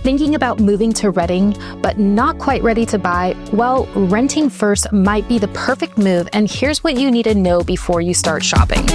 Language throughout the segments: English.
Thinking about moving to Redding, but not quite ready to buy? Well, renting first might be the perfect move, and here's what you need to know before you start shopping.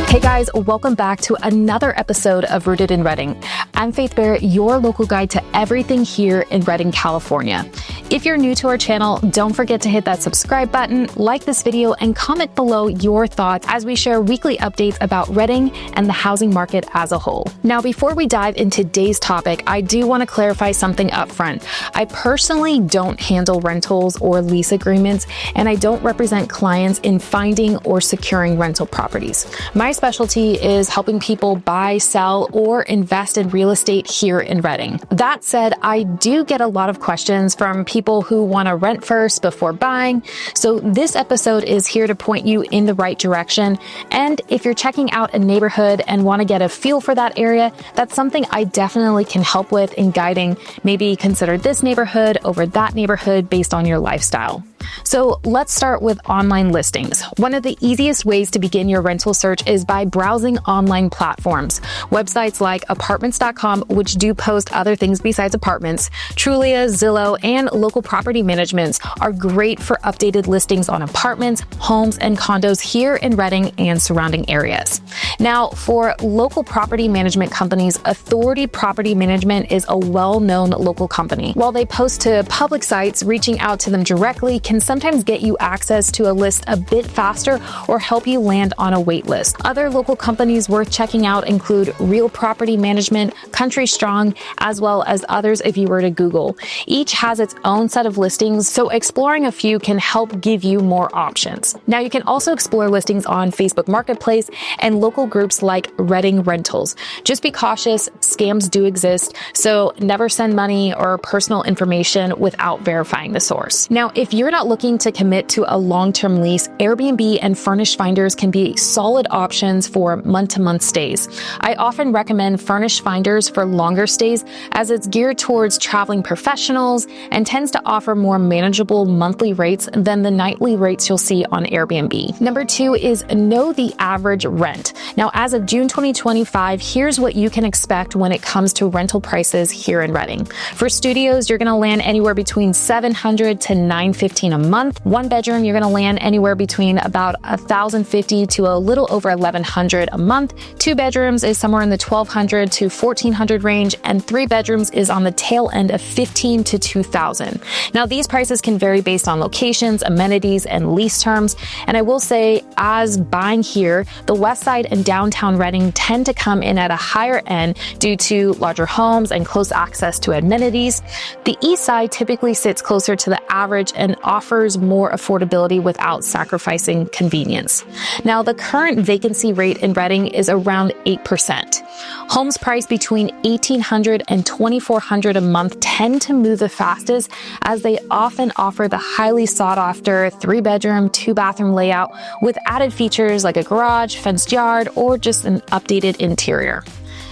Hey guys, welcome back to another episode of Rooted in Redding. I'm Faith Barrett, your local guide to everything here in Redding, California. If you're new to our channel, don't forget to hit that subscribe button, like this video, and comment below your thoughts as we share weekly updates about Redding and the housing market as a whole. Now, before we dive into today's topic, I do want to clarify something up front. I personally don't handle rentals or lease agreements, and I don't represent clients in finding or securing rental properties. My specialty is helping people buy, sell, or invest in real estate here in Redding. That said, I do get a lot of questions from people who want to rent first before buying. So this episode is here to point you in the right direction. And if you're checking out a neighborhood and want to get a feel for that area, that's something I definitely can help with in guiding. Maybe consider this neighborhood over that neighborhood based on your lifestyle. So let's start with online listings. One of the easiest ways to begin your rental search is by browsing online platforms. Websites like apartments.com, which do post other things besides apartments, Trulia, Zillow, and local property managements are great for updated listings on apartments, homes, and condos here in Redding and surrounding areas. Now, for local property management companies, Authority Property Management is a well-known local company. While they post to public sites, reaching out to them directly can sometimes get you access to a list a bit faster or help you land on a wait list. Other local companies worth checking out include Real Property Management, Country Strong, as well as others if you were to Google. Each has its own set of listings, so exploring a few can help give you more options. Now, you can also explore listings on Facebook Marketplace and local groups like Redding Rentals. Just be cautious, scams do exist, so never send money or personal information without verifying the source. Now, if you're not looking to commit to a long-term lease, Airbnb and furnished finders can be solid options for month-to-month stays. I often recommend furnished finders for longer stays as it's geared towards traveling professionals and tends to offer more manageable monthly rates than the nightly rates you'll see on Airbnb. Number 2 is know the average rent. Now, as of June 2025, here's what you can expect when it comes to rental prices here in Redding. For studios, you're going to land anywhere between $700 to $915 a month. One bedroom, you're going to land anywhere between about $1,050 to a little over $1,100 a month. Two bedrooms is somewhere in the $1,200 to $1,400 range, and three bedrooms is on the tail end of $15,000 to $2,000. Now, these prices can vary based on locations, amenities, and lease terms. And I will say, as buying here, the west side and downtown Redding tend to come in at a higher end due to larger homes and close access to amenities. The east side typically sits closer to the average and offers more affordability without sacrificing convenience. Now, the current vacancy rate in Redding is around 8%. Homes priced between $1,800 and $2,400 a month tend to move the fastest, as they often offer the highly sought-after 3-bedroom, 2-bathroom layout with added features like a garage, fenced yard, or just an updated interior.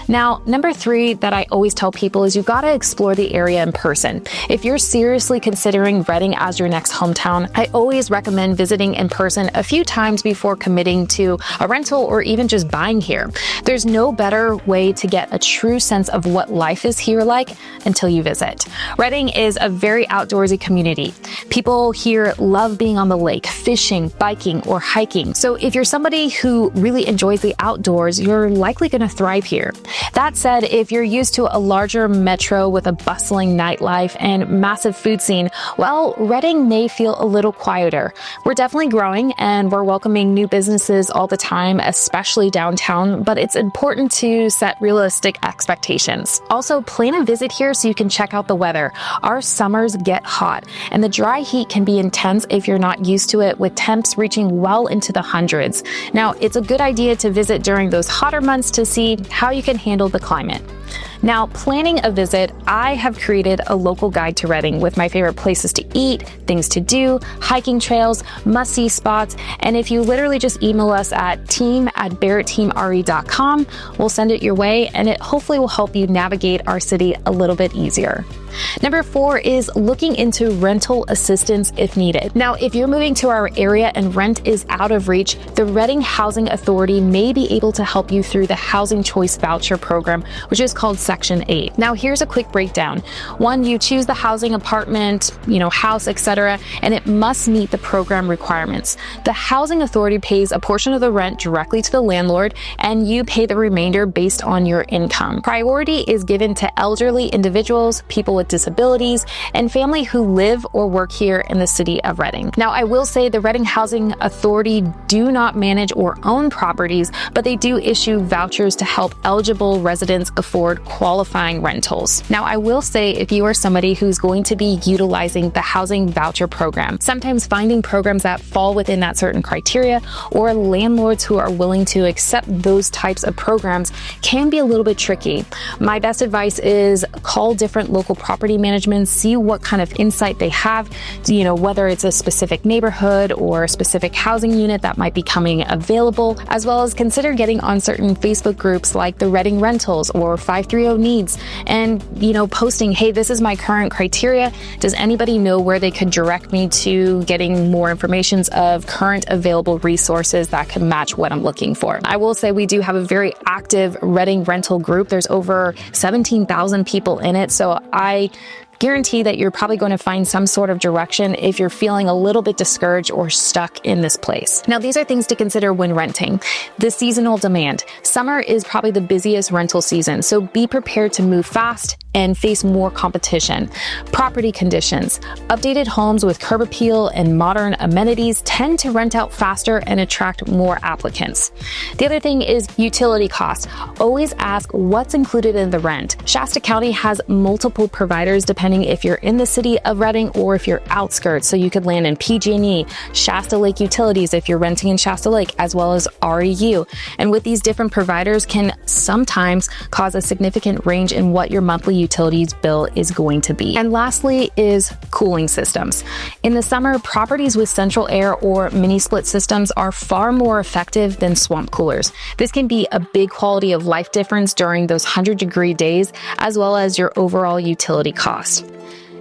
Now, number 3 that I always tell people is you gotta explore the area in person. If you're seriously considering Redding as your next hometown, I always recommend visiting in person a few times before committing to a rental or even just buying here. There's no better way to get a true sense of what life is here like until you visit. Redding is a very outdoorsy community. People here love being on the lake, fishing, biking, or hiking. So if you're somebody who really enjoys the outdoors, you're likely gonna thrive here. That said, if you're used to a larger metro with a bustling nightlife and massive food scene, well, Redding may feel a little quieter. We're definitely growing and we're welcoming new businesses all the time, especially downtown, but it's important to set realistic expectations. Also, plan a visit here so you can check out the weather. Our summers get hot, and the dry heat can be intense if you're not used to it, with temps reaching well into the hundreds. Now, it's a good idea to visit during those hotter months to see how you can handle the climate. Now, planning a visit, I have created a local guide to Redding with my favorite places to eat, things to do, hiking trails, must-see spots, and if you literally just email us at team@barrettteamre.com, we'll send it your way, and it hopefully will help you navigate our city a little bit easier. Number 4 is looking into rental assistance if needed. Now, if you're moving to our area and rent is out of reach, the Reading Housing Authority may be able to help you through the Housing Choice Voucher Program, which is called Section 8. Now, here's a quick breakdown. 1, you choose the housing, apartment, house, etc., and it must meet the program requirements. The Housing Authority pays a portion of the rent directly to the landlord, and you pay the remainder based on your income. Priority is given to elderly individuals, people with disabilities, and family who live or work here in the city of Reading. Now, I will say the Reading Housing Authority do not manage or own properties, but they do issue vouchers to help eligible residents afford qualifying rentals. Now, I will say if you are somebody who's going to be utilizing the housing voucher program, sometimes finding programs that fall within that certain criteria or landlords who are willing to accept those types of programs can be a little bit tricky. My best advice is call different local property management, see what kind of insight they have, whether it's a specific neighborhood or a specific housing unit that might be coming available, as well as consider getting on certain Facebook groups like the Reading Rentals or 530 Needs and, posting, hey, this is my current criteria. Does anybody know where they could direct me to getting more information of current available resources that can match what I'm looking for? I will say we do have a very active Reading rental group. There's over 17,000 people in it. So I guarantee that you're probably going to find some sort of direction if you're feeling a little bit discouraged or stuck in this place. Now, these are things to consider when renting. The seasonal demand. Summer is probably the busiest rental season, so be prepared to move fast and face more competition. Property conditions. Updated homes with curb appeal and modern amenities tend to rent out faster and attract more applicants. The other thing is utility costs. Always ask what's included in the rent. Shasta County has multiple providers depending if you're in the city of Reading or if you're outskirts. So you could land in PG&E, Shasta Lake Utilities if you're renting in Shasta Lake, as well as REU. And with these different providers can sometimes cause a significant range in what your monthly utilities bill is going to be. And lastly is cooling systems. In the summer, properties with central air or mini split systems are far more effective than swamp coolers. This can be a big quality of life difference during those 100-degree days, as well as your overall utility cost.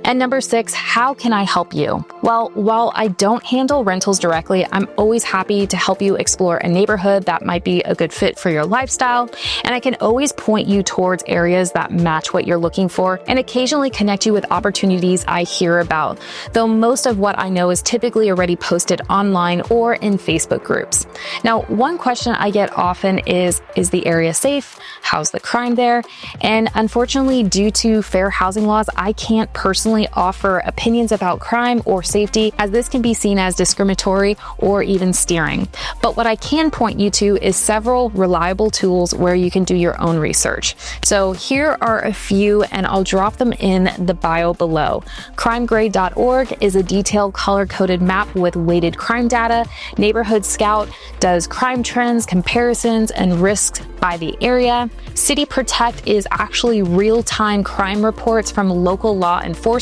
And number 6, how can I help you? Well, while I don't handle rentals directly, I'm always happy to help you explore a neighborhood that might be a good fit for your lifestyle. And I can always point you towards areas that match what you're looking for and occasionally connect you with opportunities I hear about, though most of what I know is typically already posted online or in Facebook groups. Now, one question I get often is the area safe? How's the crime there? And unfortunately, due to fair housing laws, I can't personally offer opinions about crime or safety, as this can be seen as discriminatory or even steering. But what I can point you to is several reliable tools where you can do your own research. So here are a few, and I'll drop them in the bio below. Crimegrade.org is a detailed color-coded map with weighted crime data. Neighborhood Scout does crime trends, comparisons, and risks by the area. City Protect is actually real-time crime reports from local law enforcement.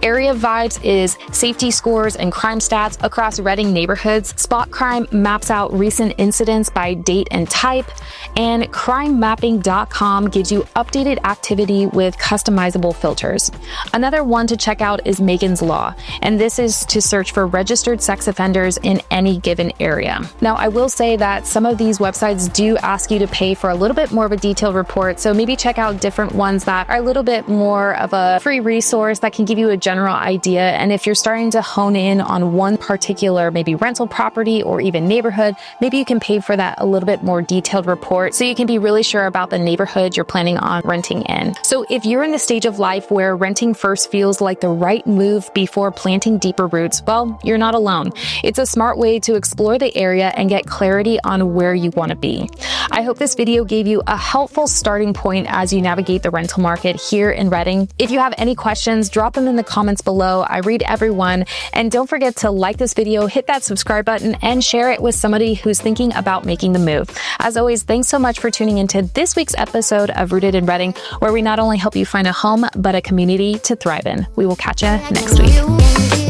Area Vibes is safety scores and crime stats across Reading neighborhoods. Spot Crime maps out recent incidents by date and type. And crimemapping.com gives you updated activity with customizable filters. Another one to check out is Megan's Law, and this is to search for registered sex offenders in any given area. Now, I will say that some of these websites do ask you to pay for a little bit more of a detailed report, so maybe check out different ones that are a little bit more of a free resource that can give you a general idea. And if you're starting to hone in on one particular maybe rental property or even neighborhood, maybe you can pay for that a little bit more detailed report so you can be really sure about the neighborhood you're planning on renting in. So if you're in the stage of life where renting first feels like the right move before planting deeper roots, well, you're not alone. It's a smart way to explore the area and get clarity on where you want to be. I hope this video gave you a helpful starting point as you navigate the rental market here in Reading. If you have any questions, drop them in the comments below. I read everyone. And don't forget to like this video, hit that subscribe button, and share it with somebody who's thinking about making the move. As always, thanks so much for tuning into this week's episode of Rooted in Reading, where we not only help you find a home, but a community to thrive in. We will catch you next week.